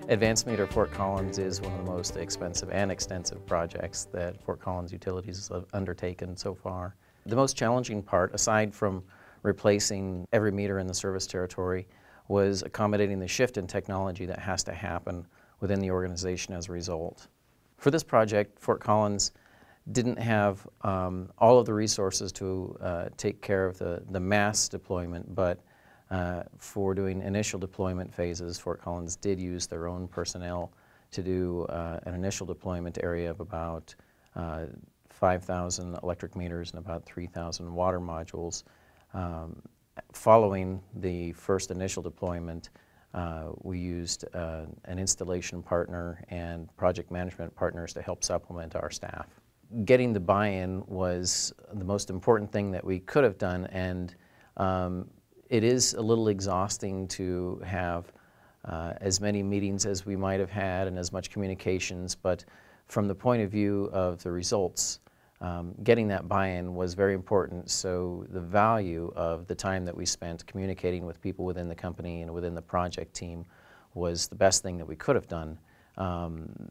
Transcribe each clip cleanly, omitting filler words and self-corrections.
Advanced Meter Fort Collins is one of the most expensive and extensive projects that Fort Collins Utilities have undertaken so far. The most challenging part, aside from replacing every meter in the service territory, was accommodating the shift in technology that has to happen within the organization as a result. For this project, Fort Collins didn't have all of the resources to take care of the mass deployment, but for doing initial deployment phases, Fort Collins did use their own personnel to do an initial deployment area of about 5,000 electric meters and about 3,000 water modules. Following the first initial deployment, we used an installation partner and project management partners to help supplement our staff. Getting the buy-in was the most important thing that we could have done, and it is a little exhausting to have as many meetings as we might have had and as much communications, but from the point of view of the results, getting that buy-in was very important. So the value of the time that we spent communicating with people within the company and within the project team was the best thing that we could have done.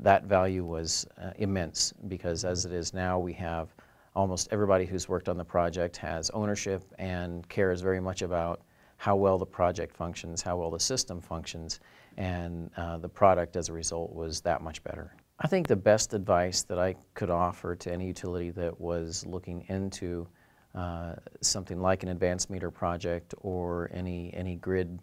That value was immense, because as it is now, we have almost everybody who's worked on the project has ownership and cares very much about how well the project functions, how well the system functions, and the product as a result was that much better. I think the best advice that I could offer to any utility that was looking into something like an advanced meter project or any grid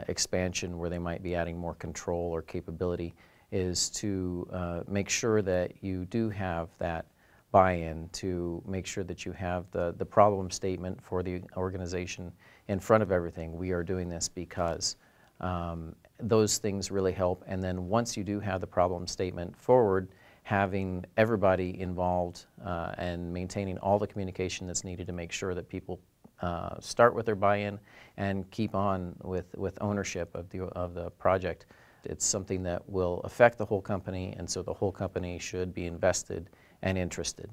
expansion where they might be adding more control or capability is to make sure that you do have that buy-in, to make sure that you have the problem statement for the organization in front of everything. We are doing this because those things really help. And then once you do have the problem statement forward, having everybody involved and maintaining all the communication that's needed to make sure that people start with their buy-in and keep on with ownership of the project. It's something that will affect the whole company, and so the whole company should be invested and interested.